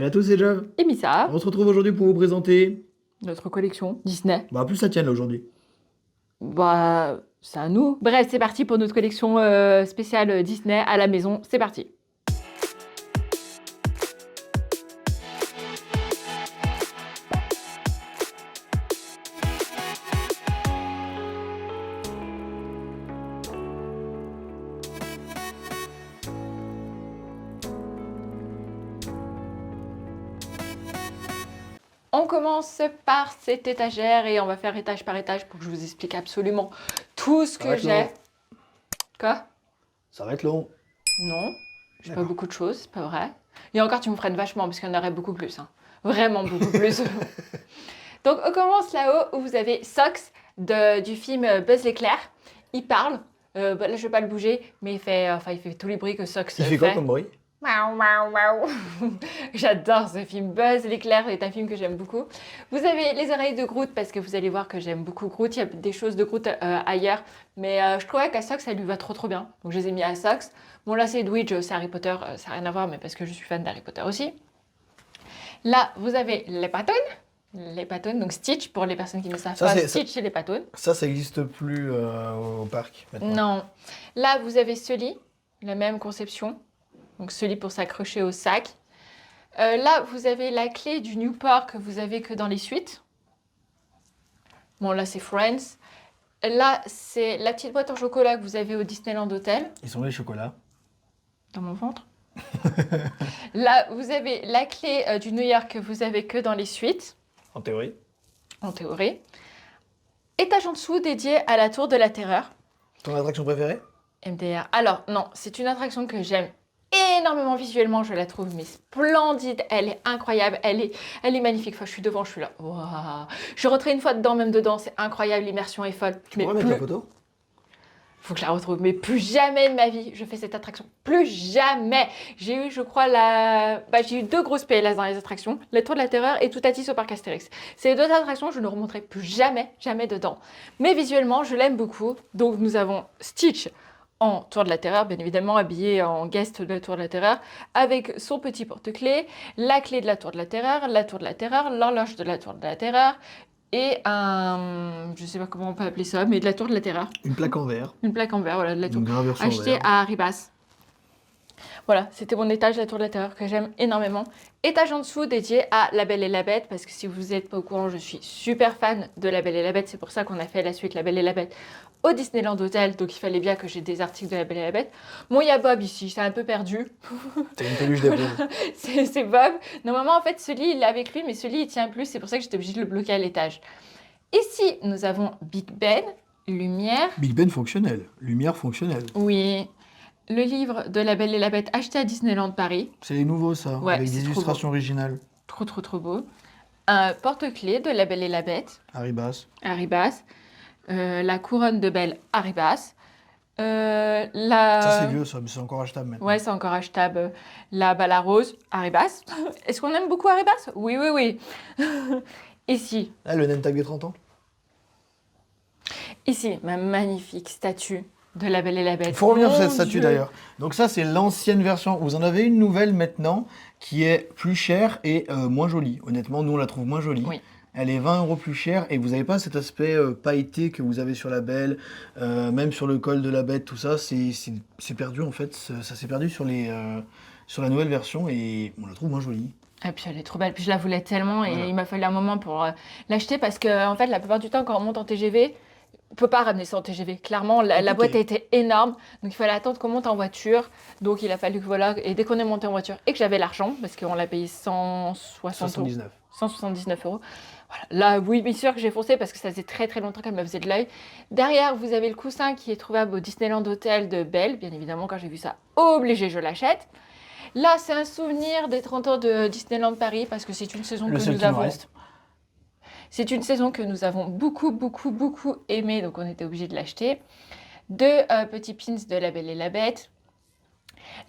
Salut à tous, c'est Jove. Et Missa, On se retrouve aujourd'hui pour vous présenter. notre collection Disney. Bah, plus la tienne là aujourd'hui. Bah, c'est à nous. Bref, c'est parti pour notre collection spéciale Disney à la maison. C'est parti. On commence par cette étagère et on va faire étage par étage pour que je vous explique absolument tout ce que j'ai. Quoi? Ça va être long. Non, j'ai pas D'accord. beaucoup de choses, c'est pas vrai. Et encore, tu me freines vachement parce qu'il y en aurait beaucoup plus. Hein. Vraiment beaucoup plus. Donc, on commence là-haut où vous avez Sox du film Buzz l'éclair. Il parle. Là, je vais pas le bouger, mais il fait tous les bruits que Sox Il fait quoi comme bruit? Miaou, miaou, miaou. J'adore ce film. Buzz l'éclair est un film que j'aime beaucoup. Vous avez les oreilles de Groot parce que vous allez voir que j'aime beaucoup Groot. Il y a des choses de Groot ailleurs, mais je trouvais qu'à Sox ça lui va trop bien. Donc je les ai mis à Sox. Bon là c'est Edwidge, c'est Harry Potter, ça n'a rien à voir, mais parce que je suis fan d'Harry Potter aussi. Là vous avez les patounes. Les patounes, donc Stitch pour les personnes qui ne savent pas, Stitch et les patounes. Ça n'existe plus au parc maintenant. Non. Là vous avez Sully, la même conception. Donc Sully pour s'accrocher au sac. Là, vous avez la clé du Newport que vous avez que dans les suites. Bon, là, c'est Friends. Là, c'est la petite boîte en chocolat que vous avez au Disneyland Hotel. Ils sont où les chocolats? Dans mon ventre. Là, vous avez la clé du New York que vous avez que dans les suites. En théorie. En théorie. Étage en dessous dédié à la Tour de la Terreur. Ton attraction préférée? MDR. Alors, non, c'est une attraction que j'aime énormément visuellement, je la trouve mais splendide, elle est incroyable, elle est magnifique. Enfin, je suis devant, je suis là. Wow. Je rentrais une fois dedans, même dedans, c'est incroyable, l'immersion est folle. Tu pourrais mettre la photo? Faut que je la retrouve, mais plus jamais de ma vie je fais cette attraction. Plus jamais. J'ai eu, je crois, j'ai eu 2 grosses PLS dans les attractions, la Tour de la Terreur et Toutatis au parc Astérix. Ces 2 attractions, je ne remonterai plus jamais dedans. Mais visuellement, je l'aime beaucoup. Donc nous avons Stitch en Tour de la Terreur, bien évidemment habillé en guest de la Tour de la Terreur, avec son petit porte-clés, la clé de la Tour de la Terreur, l'horloge de la Tour de la Terreur, et je sais pas comment on peut appeler ça, mais de la Tour de la Terreur. Une plaque en verre. Une plaque en verre, voilà, de la Tour. Une gravure sur Achetée verre. à Ribas. Voilà, c'était mon étage, la Tour de la Terreur, que j'aime énormément. Étage en dessous dédié à La Belle et la Bête, parce que si vous n'êtes pas au courant, je suis super fan de La Belle et la Bête. C'est pour ça qu'on a fait la suite La Belle et la Bête au Disneyland Hotel, donc il fallait bien que j'ai des articles de La Belle et la Bête. Bon, il y a Bob ici, c'est un peu perdu. T'as une peluche d'épaule. C'est Bob. Normalement, en fait, ce lit, il est avec lui, mais ce lit, il tient plus. C'est pour ça que j'étais obligée de le bloquer à l'étage. Ici, nous avons Big Ben, lumière. Big Ben fonctionnel. Lumière fonctionnelle. Oui. Le livre de La Belle et la Bête acheté à Disneyland Paris. C'est nouveau ça, Ouais, avec c'est des trop illustrations originales. Trop beau. Un porte-clés de La Belle et la Bête, Haribas. Haribas. La couronne de Belle, Haribas. Ça c'est vieux ça, mais c'est encore achetable maintenant. Ouais, c'est encore achetable. La balle à rose, Haribas. Est-ce qu'on aime beaucoup Haribas? Oui. Ici. Ah, le name tag des 30 ans? Ici, ma magnifique statue de La Belle et la Bête. Il faut revenir sur cette Mon statue Dieu. d'ailleurs. Donc ça c'est l'ancienne version. Vous en avez une nouvelle maintenant qui est plus chère et moins jolie. Honnêtement, nous on la trouve moins jolie. Oui. Elle est 20 € plus chère et vous n'avez pas cet aspect pailleté que vous avez sur la Belle, même sur le col de la Bête, tout ça. C'est perdu en fait. Ça s'est perdu sur la nouvelle version et on la trouve moins jolie. Et puis elle est trop belle. Puis je la voulais tellement et Voilà. il m'a fallu un moment pour l'acheter parce que en fait la plupart du temps quand on monte en TGV, on peut pas ramener ça en TGV. Clairement, la boîte était énorme, donc il fallait attendre qu'on monte en voiture. Donc il a fallu que voilà, et dès qu'on est monté en voiture et que j'avais l'argent, parce qu'on l'a payé 79. 179 €. Voilà. Là, oui, bien sûr que j'ai foncé parce que ça faisait très longtemps qu'elle me faisait de l'œil. Derrière, vous avez le coussin qui est trouvable au Disneyland Hotel de Belle. Bien évidemment, quand j'ai vu ça, obligé, je l'achète. Là, c'est un souvenir des 30 ans de Disneyland Paris parce que c'est une saison Le que seul nous qui nous avons. reste. C'est une saison que nous avons beaucoup aimée, donc on était obligé de l'acheter. 2 petits pins de La Belle et la Bête.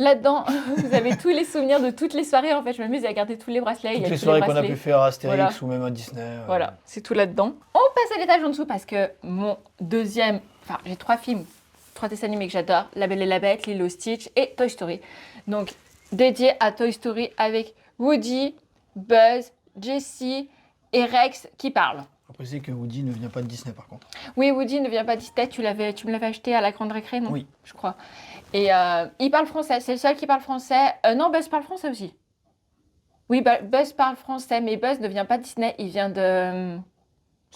Là-dedans, vous avez tous les souvenirs de toutes les soirées. En fait, je m'amuse à garder tous les bracelets. Il y Toutes a les tous soirées qu'on a bracelets. pu faire à Astérix Voilà. ou même à Disney. Voilà, c'est tout là-dedans. On passe à l'étage en dessous parce que mon deuxième... Enfin, j'ai 3 films, 3 dessins animés que j'adore. La Belle et la Bête, Lilo Stitch et Toy Story. Donc, dédié à Toy Story avec Woody, Buzz, Jessie et Rex qui parlent. Faut préciser que Woody ne vient pas de Disney par contre. Oui, Woody ne vient pas de Disney, tu me l'avais acheté à la grande récré, non? Oui. Je crois. Et il parle français, c'est le seul qui parle français. Non, Buzz parle français aussi. Oui, Buzz parle français, mais Buzz ne vient pas de Disney, il vient de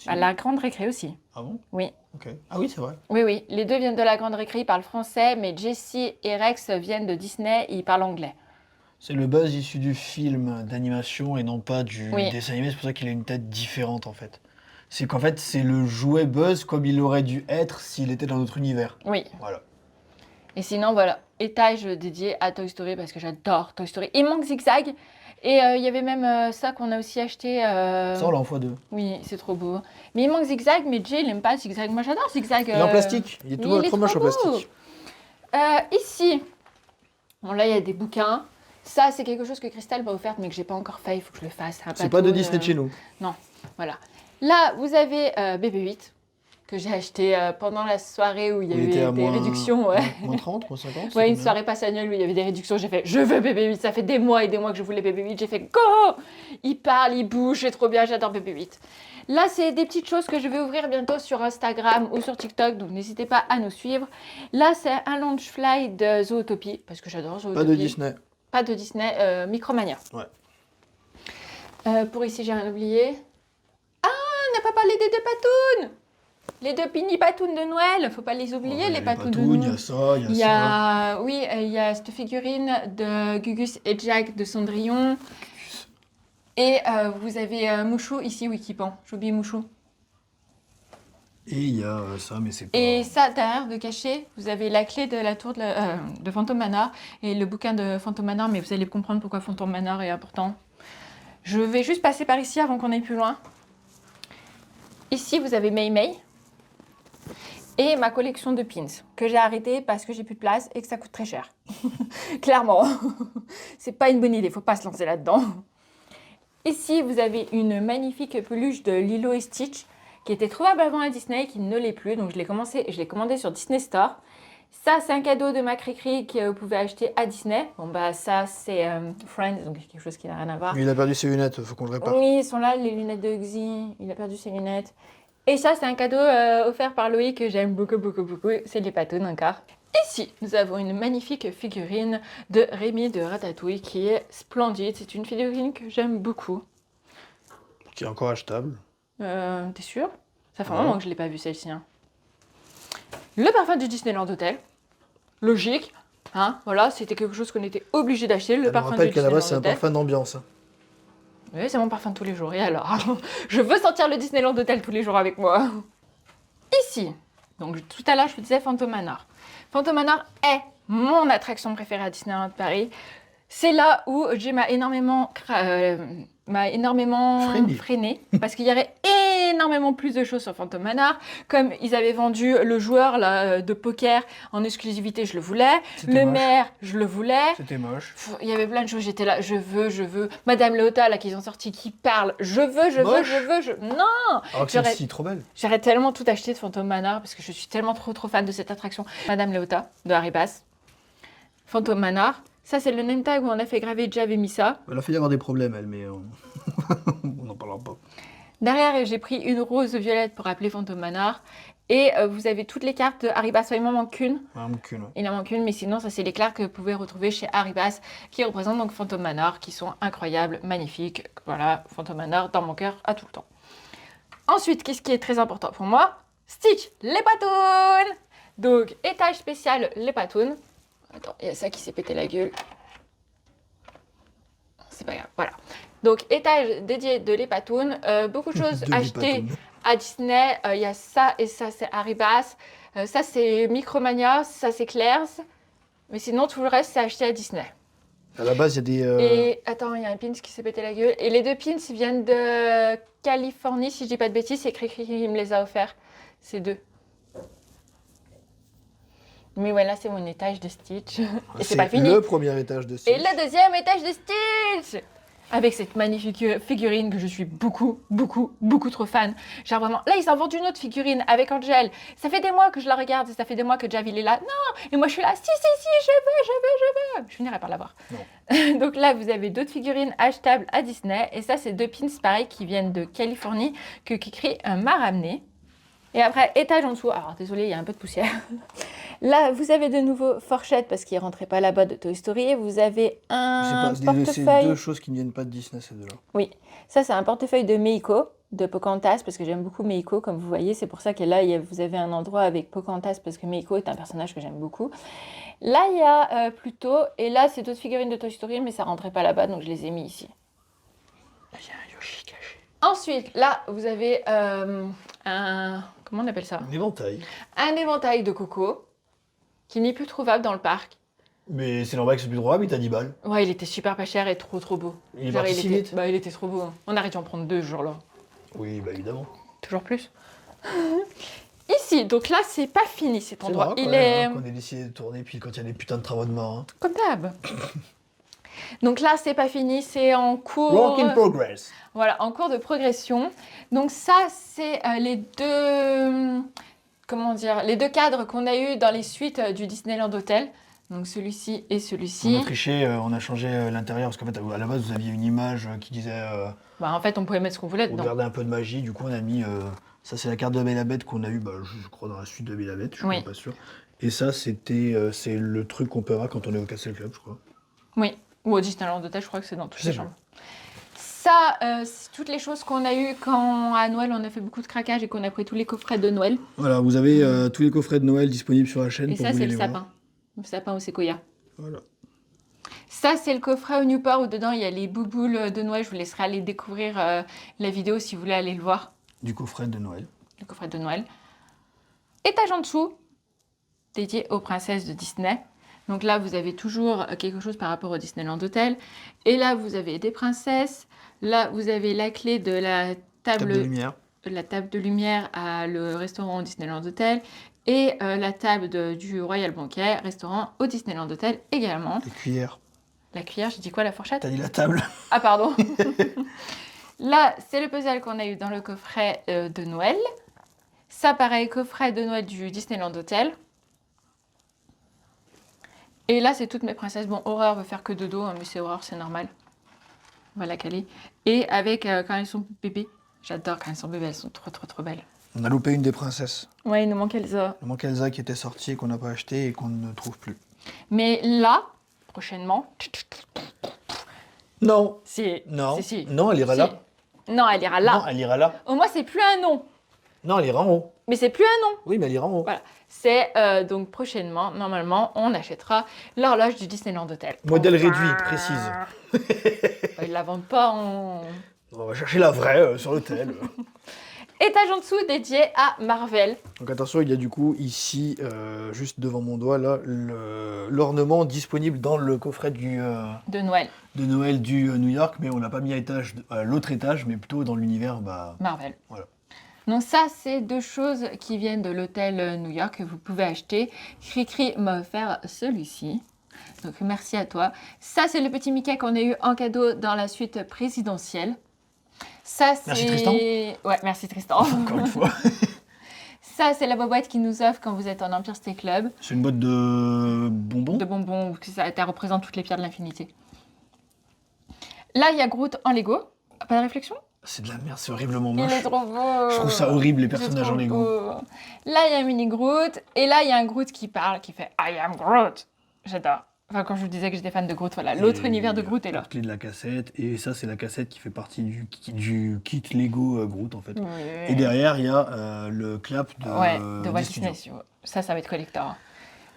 à la grande récré aussi. Ah bon? Oui. Ok. Ah oui, c'est vrai. Oui, les deux viennent de la grande récré, ils parlent français, mais Jessie et Rex viennent de Disney, ils parlent anglais. C'est le Buzz issu du film d'animation et non pas du Oui. dessin animé, c'est pour ça qu'il a une tête différente en fait. C'est qu'en fait, c'est le jouet Buzz comme il aurait dû être s'il était dans notre univers. Oui. Voilà. Et sinon, voilà, étage dédié à Toy Story parce que j'adore Toy Story. Il manque Zigzag. Et il y avait même ça qu'on a aussi acheté. Ça, on l'a en x2. Oui, c'est trop beau. Mais il manque Zigzag, mais Jay, il n'aime pas Zigzag. Moi, j'adore Zigzag. Il est en plastique. Il est tout il est trop moche en beau. plastique. Ici, bon, là, il y a des bouquins. Ça, c'est quelque chose que Christelle m'a offert, mais que j'ai pas encore fait. Il faut que je le fasse. C'est pas de Disney de chez nous. Non, voilà. Là, vous avez BB-8 que j'ai acheté pendant la soirée où il y avait des réductions. Ouais. Moins 30, moins 50. Ouais, une soirée passe annuelle où il y avait des réductions. J'ai fait, je veux BB-8. Ça fait des mois et des mois que je voulais BB-8. J'ai fait, go! Il parle, il bouge, c'est trop bien, j'adore BB-8. Là, c'est des petites choses que je vais ouvrir bientôt sur Instagram ou sur TikTok, donc n'hésitez pas à nous suivre. Là, c'est un launch fly de Zootopie, parce que j'adore Zootopie. Pas de Disney. Pas de Disney, Micromania. Ouais. Pour ici, j'ai rien oublié. Ah, on n'a pas parlé des deux patounes! Les deux pini patounes de Noël, faut pas les oublier, les patounes de Noël. Il y a ça, il Il y y a ça. a, oui, il y a cette figurine de Gugus et Jack de Cendrillon. Et vous avez Mouchou ici, oui, qui pend. J'ai oublié Mouchou. Et il y a ça, mais c'est pas... Et ça, derrière, de caché, vous avez la clé de la tour de Phantom Manor et le bouquin de Phantom Manor, mais vous allez comprendre pourquoi Phantom Manor est important. Je vais juste passer par ici avant qu'on aille plus loin. Ici, vous avez Mei Mei. Et ma collection de pins, que j'ai arrêtée parce que j'ai plus de place et que ça coûte très cher. Clairement. C'est pas une bonne idée, faut pas se lancer là-dedans. Ici, vous avez une magnifique peluche de Lilo et Stitch qui était trouvable avant à Disney et qui ne l'est plus. Donc je l'ai commandé sur Disney Store. Ça, c'est un cadeau de ma Cricri que vous pouvez acheter à Disney. Bon, bah ça, c'est Friends, donc quelque chose qui n'a rien à voir. Mais il a perdu ses lunettes, faut qu'on le répare. Oui, ils sont là, les lunettes de Xi. Il a perdu ses lunettes. Et ça, c'est un cadeau offert par Loïc que j'aime beaucoup, beaucoup, beaucoup. C'est les patounes encore. Ici, nous avons une magnifique figurine de Rémi de Ratatouille qui est splendide. C'est une figurine que j'aime beaucoup. Qui est encore achetable. T'es sûr? Ça fait un Ouais. moment que je l'ai pas vue celle-ci. Hein. Le parfum du Disneyland Hotel. Logique. Hein, voilà, c'était quelque chose qu'on était obligé d'acheter. Le On parfum du rappelle qu'à la Disneyland base, c'est un Hotel. parfum d'ambiance. Oui, c'est mon parfum de tous les jours. Et alors? Je veux sentir le Disneyland Hotel tous les jours avec moi. Ici, donc tout à l'heure, je vous disais Phantom Manor. Phantom Manor est mon attraction préférée à Disneyland Paris. C'est là où Jay m'a énormément freiné parce qu'il y aurait énormément plus de choses sur Phantom Manor. Comme ils avaient vendu le joueur là, de poker en exclusivité, je le voulais. C'était Le moche. maire, je le voulais. C'était moche. Pff, il y avait plein de choses, j'étais là, je veux. Madame Léota, là, qu'ils ont sorti, qui parle, je veux. Non! Alors que J'aurais- c'est si trop belle. J'aurais tellement tout acheté de Phantom Manor parce que je suis tellement trop fan de cette attraction. Madame Léota, de Harry Bass. Phantom Manor. Ça, c'est le name tag où on a fait graver Jav et Missa. Elle a failli avoir des problèmes, elle, mais on n'en parlera pas. Derrière, j'ai pris une rose violette pour appeler Phantom Manor. Et vous avez toutes les cartes de Harry Bass. Il m'en manque qu'une. Ah, mon cul, ouais. Il en manque une, mais sinon, ça, c'est les cartes que vous pouvez retrouver chez Harry Bass, qui représentent donc Phantom Manor, qui sont incroyables, magnifiques. Voilà, Phantom Manor dans mon cœur à tout le temps. Ensuite, qu'est-ce qui est très important pour moi? Stitch, les patounes! Donc, étage spécial, les patounes. Attends, il y a ça qui s'est pété la gueule. C'est pas grave, voilà. Donc, étage dédié de les patounes. Beaucoup de choses De les achetées patounes. à Disney. Il y a ça et ça, c'est Harry Bass. Ça, c'est Micromania. Ça, c'est Claire's. Mais sinon, tout le reste, c'est acheté à Disney. À la base, il y a des... Et attends, il y a un pins qui s'est pété la gueule. Et les deux pins viennent de Californie, si je dis pas de bêtises. C'est Cricri qui me les a offerts. Ces deux. Mais ouais, là, c'est mon étage de Stitch. Et c'est pas fini. le premier étage de Et Stitch. le deuxième étage de Stitch. avec cette magnifique figurine que je suis beaucoup trop fan. Genre vraiment, là ils inventent une autre figurine avec Angel. Ça fait des mois que je la regarde et ça fait des mois que Jav il est là. Non, et moi je suis là, si, je veux. Je finirai par l'avoir. Donc là vous avez d'autres figurines achetables à Disney et ça c'est deux pins pareil qui viennent de Californie que Kikri m'a ramené. Et après, étage en dessous, alors désolé, il y a un peu de poussière. Là, vous avez de nouveau fourchette parce qu'il ne rentrait pas là-bas de Toy Story. Et vous avez un C'est portefeuille. deux choses qui ne viennent pas de Disney, ces deux-là. Oui, ça c'est un portefeuille de Meiko, de Pocahontas, parce que j'aime beaucoup Meiko, comme vous voyez. C'est pour ça que là, vous avez un endroit avec Pocahontas, parce que Meiko est un personnage que j'aime beaucoup. Là, il y a plutôt, et là, c'est d'autres figurines de Toy Story, mais ça ne rentrait pas là-bas, donc je les ai mis ici. Il y a un Yoshi caché. Ensuite, là, vous avez un... Comment on appelle ça? Un éventail. Un éventail de Coco, qui n'est plus trouvable dans le parc. Mais c'est normal que c'est plus droit, mais t'as 10 balles. Ouais, il était super pas cher et trop beau. Il est parti si vite. Bah, il était trop beau. Hein. On aurait dû en prendre 2 ce jour-là. Oui, bah évidemment. Toujours plus. Ici, donc là, c'est pas fini cet endroit. C'est vrai, qu'on ait décidé de tourner, puis quand il y a des putains de travaux de marin. Comme d'hab. Donc là, c'est pas fini, c'est en cours. Work in progress. Voilà, en cours de progression. Donc ça, c'est les deux... Comment dire? Les deux cadres qu'on a eu dans les suites du Disneyland Hotel. Donc celui-ci et celui-ci. On a triché, on a changé l'intérieur, parce qu'en fait, à la base, vous aviez une image qui disait... Bah, en fait, on pouvait mettre ce qu'on voulait dedans. On gardait un peu de magie, du coup, on a mis... ça, c'est la carte de la Belle et la Bête qu'on a eu, je crois, dans la suite de Belle et la Bête, je suis pas sûr. Et ça, c'est le truc qu'on peut avoir quand on est au Castle Club, je crois. Oui, ou au Disneyland Hotel, je crois que c'est dans toutes les chambres. Ça, c'est toutes les choses qu'on a eues quand à Noël on a fait beaucoup de craquage et qu'on a pris tous les coffrets de Noël. Voilà, vous avez tous les coffrets de Noël disponibles sur la chaîne. Et pour ça, vous c'est les le voir. sapin. Le sapin au séquoia. Voilà. Ça, c'est le coffret au Newport où dedans il y a les bouboules de Noël. Je vous laisserai aller découvrir la vidéo si vous voulez aller le voir. Du coffret de Noël. Le coffret de Noël. Étage en dessous, dédié aux princesses de Disney. Donc là, vous avez toujours quelque chose par rapport au Disneyland Hotel. Et là, vous avez des princesses. Là, vous avez la clé de la table de lumière à le restaurant au Disneyland Hotel. Et la table du Royal Banquet, restaurant au Disneyland Hotel également. Les cuillères. La cuillère, j'ai dit quoi, la fourchette? T'as dit la table. Ah, pardon. Là, c'est le puzzle qu'on a eu dans le coffret de Noël. Ça, pareil, coffret de Noël du Disneyland Hotel. Et là, c'est toutes mes princesses. Bon, Aurore veut faire que dodo, hein, mais c'est Aurore, c'est normal. On va la caler. Et avec quand elles sont bébés. J'adore quand elles sont bébés, elles sont trop belles. On a loupé une des princesses. Ouais, il nous manque Elsa. Il manque Elsa qui était sortie et qu'on n'a pas acheté et qu'on ne trouve plus. Mais là, prochainement... Non. Si. Non. Si. Non, elle ira là. Non, elle ira là. Non, elle ira là. Au moins, c'est plus un nom. Non, elle ira en haut. Mais c'est plus un nom. Oui, mais elle ira en haut. Voilà. C'est donc prochainement, normalement, on achètera l'horloge du Disneyland Hotel. Modèle réduit, précise. Ils la vendent pas en... On va chercher la vraie sur l'hôtel. Étage en dessous dédié à Marvel. Donc attention, il y a du coup ici, juste devant mon doigt, là, l'ornement disponible dans le coffret de Noël. De Noël du New York, mais on l'a pas mis à l'autre étage, mais plutôt dans l'univers Marvel. Voilà. Donc ça, c'est deux choses qui viennent de l'hôtel New York que vous pouvez acheter. Cricri m'a offert celui-ci. Donc merci à toi. Ça, c'est le petit Mickey qu'on a eu en cadeau dans la suite présidentielle. Ça, c'est... Merci Tristan. Ouais, merci Tristan. Encore une fois. Ça, c'est la boîte qui nous offre quand vous êtes en Empire State Club. C'est une boîte de bonbons. De bonbons, ça représente toutes les pierres de l'infinité. Là, il y a Groot en Lego. Pas de réflexion? C'est de la merde, c'est horriblement moche. Il est trop beau. Je trouve ça horrible, les personnages en Lego. Là, il y a un mini Groot. Et là, il y a un Groot qui parle, qui fait « I am Groot ». J'adore. Enfin, quand je vous disais que j'étais fan de Groot, voilà. L'autre univers de Groot est là. La clé de la cassette. Et ça, c'est la cassette qui fait partie du kit Lego Groot, en fait. Oui. Et derrière, il y a le clap de Walt Disney. Ça va être collector.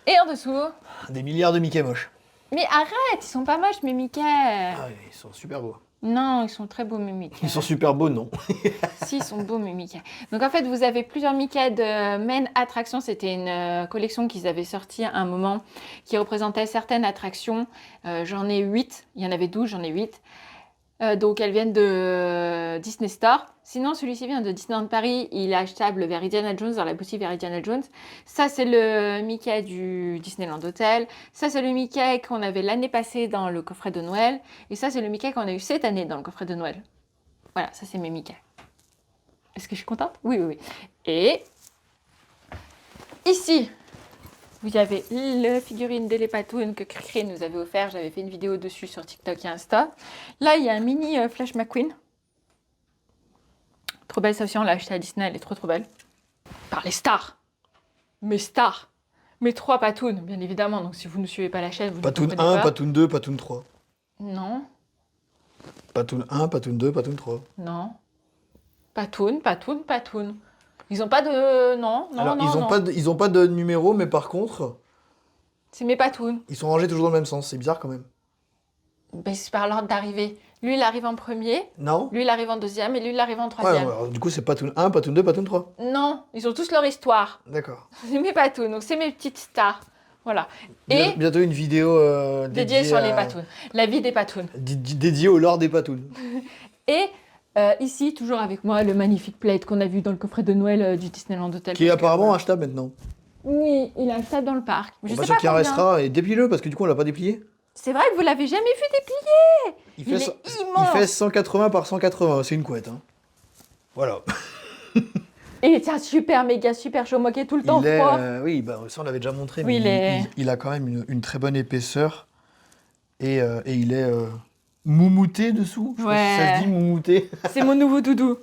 Et en dessous... Des milliards de Mickey moches. Mais arrête, ils sont pas moches, mes Mickey. Ah, ils sont super beaux. Non, ils sont très beaux, mes Mickey. Ils sont super beaux, non. Si, ils sont beaux, mes Mickey. Donc, en fait, vous avez plusieurs Mickey de Main Attraction. C'était une collection qu'ils avaient sortie à un moment qui représentait certaines attractions. J'en ai 8. Il y en avait 12, j'en ai 8. Donc elles viennent de Disney Store. Sinon, celui-ci vient de Disneyland Paris. Il est achetable vers Indiana Jones, dans la boutique vers Indiana Jones. Ça, c'est le Mickey du Disneyland Hotel. Ça, c'est le Mickey qu'on avait l'année passée dans le coffret de Noël. Et ça, c'est le Mickey qu'on a eu cette année dans le coffret de Noël. Voilà, ça, c'est mes Mickey. Est-ce que je suis contente? Oui, oui, oui. Et ici, vous avez le figurine de l'Épatoun que Cricri nous avait offert. J'avais fait une vidéo dessus sur TikTok et Insta. Là, il y a un mini Flash McQueen. Trop belle, ça aussi, on l'a acheté à Disney. Elle est trop, trop belle. Par les stars. Mes stars. Mes 3 patounes, bien évidemment. Donc, si vous ne suivez pas la chaîne, vous Patoun ne comprenez 1, pas. Patoun 2, Patoun 3. Non, Patoun 1, Patoun 2, Patoun 3. non. Patoun, patoun, patoun. Ils ont pas de... Non, non, Alors, non, ils ont non. ils ont pas de numéro, mais par contre, C'est mes patounes. ils sont rangés toujours dans le même sens. C'est bizarre quand même. Ben, c'est par l'ordre d'arrivée. Lui, il arrive en premier. Non? Lui, il arrive en deuxième. Et lui, il arrive en Ouais, troisième. alors, du coup, c'est Patoun 1, Patoun 2, Patoun 3. Non, ils ont tous leur histoire. D'accord. C'est mes patounes, donc c'est mes petites stars. Voilà. Et Bientôt une vidéo dédiée sur les patounes. La vie des patounes. dédiée au lore des patounes. Et ici, toujours avec moi, le magnifique plate qu'on a vu dans le coffret de Noël du Disneyland Hotel. Qui est Parce que, apparemment achetable maintenant. Oui, il a ça dans le parc. Je Bon, bah, sais ce pas qui en combien. restera, et dépliez-le parce que du coup, on l'a pas déplié. C'est vrai que vous l'avez jamais vu déplier. Il Il fait, est il immense. fait 180 par 180, c'est une couette. Hein. Voilà. Et il tient super, méga, super chaud, moqué tout le temps Il est, froid. oui, bah, ça on l'avait déjà montré, Oui, mais il a quand même une très bonne épaisseur et il est moumouté dessous. Je sais pas si ça Ouais. se dit moumouté. C'est mon nouveau doudou.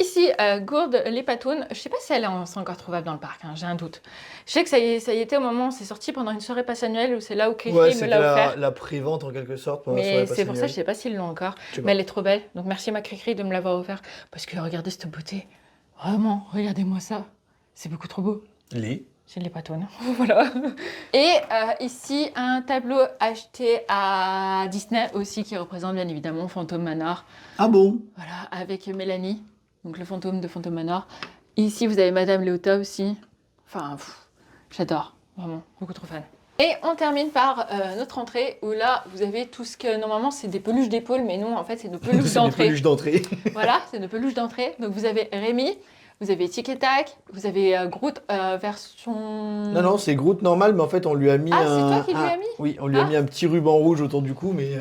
Ici, Gourde, les patounes, je sais pas si elle est encore trouvable dans le parc, hein, j'ai un doute. Je sais que ça y était au moment où c'est sorti pendant une soirée passionnelle où c'est là où Cricri Ouais, me c'était l'a offert. la pré-vente en quelque sorte. Pendant la Mais soirée c'est pour ça, passionnelle. je sais pas s'ils l'ont encore. Je sais pas. Mais elle est trop belle. Donc merci ma Cricri de me l'avoir offert. Parce que regardez cette beauté. Vraiment, regardez-moi ça. C'est beaucoup trop beau. Les. C'est les patounes. Voilà. Et ici, un tableau acheté à Disney aussi qui représente bien évidemment Phantom Manor. Ah bon? Voilà, avec Mélanie, donc le fantôme de Phantom Manor. Ici, vous avez Madame Léota aussi. Enfin, j'adore, vraiment, beaucoup trop fan. Et on termine par notre entrée où là, vous avez tout ce que normalement c'est des peluches d'épaule, mais non, en fait, c'est nos peluches C'est des d'entrée. peluches d'entrée. Voilà, c'est nos peluches d'entrée. Donc vous avez Rémi, vous avez Tic et Tac, vous avez Groot version. Non, non, c'est Groot normal, mais en fait, on lui a mis Ah, un. c'est toi qui lui as mis? Oui, on lui a Ah. mis un petit ruban rouge autour du cou, mais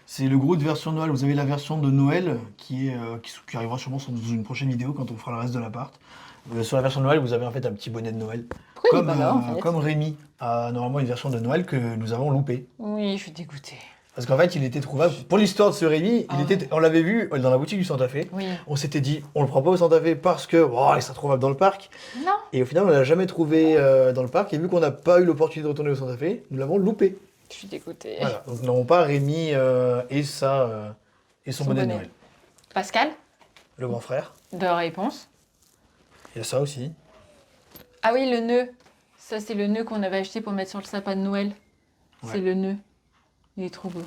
c'est le Groot version Noël. Vous avez la version de Noël qui arrivera sûrement dans une prochaine vidéo quand on fera le reste de l'appart. Sur la version de Noël, vous avez en fait un petit bonnet de Noël. Pourquoi il est pas là, en fait Comme Rémi a normalement une version de Noël que nous avons loupée. Oui, je suis dégoûtée. Parce qu'en fait, il était trouvable. Pour l'histoire de ce Rémi, Ah on l'avait vu dans la boutique du Santa Fe. Oui. On s'était dit, on le prend pas au Santa Fe parce que il sera trouvable dans le parc. Non. Et au final, on l'a jamais trouvé dans le parc. Et vu qu'on n'a pas eu l'opportunité de retourner au Santa Fe, nous l'avons loupé. Je suis dégoûtée. Voilà. Donc nous n'avons pas Rémi et son bonnet de Noël. Pascal, Le grand frère. de réponse. Il y a ça aussi. Ah oui, le nœud. Ça, c'est le nœud qu'on avait acheté pour mettre sur le sapin de Noël. Ouais. C'est le nœud. Il est trop beau.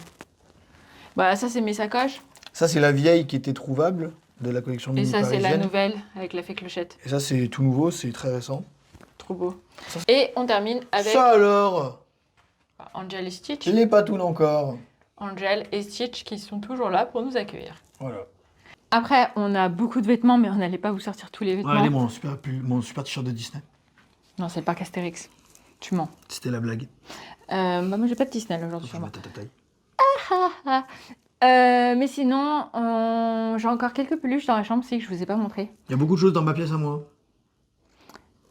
Bah, ça, c'est mes sacoches. Ça, c'est la vieille qui était trouvable de la collection Et mini ça, c'est la parisienne. nouvelle avec la fée clochette. Et ça, c'est tout nouveau, c'est très récent. Trop beau. Ça, Et on termine avec Ça alors, Angel et Stitch. les patounes encore. Angel et Stitch qui sont toujours là pour nous accueillir. Voilà. Après, on a beaucoup de vêtements, mais on n'allait pas vous sortir tous les vêtements. Ouais, allez, mon super t-shirt de Disney. Non, c'est le parc Astérix. Tu mens. C'était la blague. Bah, moi, j'ai pas de Disney là, aujourd'hui Je sur moi. vais mettre ta taille. Mais sinon, j'ai encore quelques peluches dans la chambre, c'est que je vous ai pas montré. Il y a beaucoup de choses dans ma pièce à moi.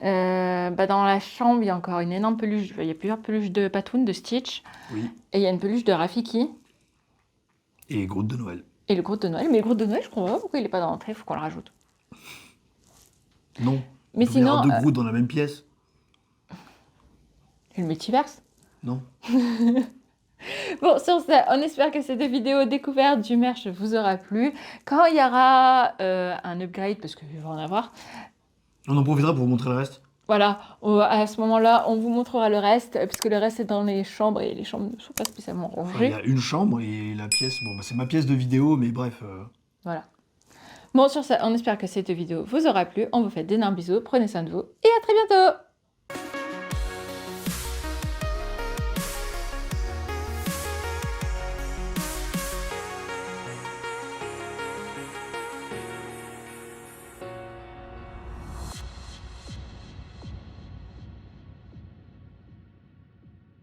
Bah dans la chambre, il y a encore une énorme peluche. Il y a plusieurs peluches de Patoun, de Stitch. Oui. Et il y a une peluche de Rafiki. Et Groot de Noël. Et le Groot de Noël. Mais le Groot de Noël, je comprends pas pourquoi il est pas dans l'entrée, il faut qu'on le rajoute. Non. Mais Il peut y avoir sinon, deux Groot dans la même pièce. le multiverse. Non. Bon, sur ça, on espère que cette vidéo découverte du merch vous aura plu. Quand il y aura un upgrade, parce qu'il va en avoir, On en profitera pour vous montrer le reste. voilà, à ce moment-là, on vous montrera le reste, puisque le reste est dans les chambres, et les chambres ne sont pas spécialement Enfin, il rangées. y a une chambre et la pièce. Bon, bah, c'est ma pièce de vidéo, mais bref. Voilà. Bon, sur ça, on espère que cette vidéo vous aura plu. On vous fait d'énormes bisous, prenez soin de vous, et à très bientôt!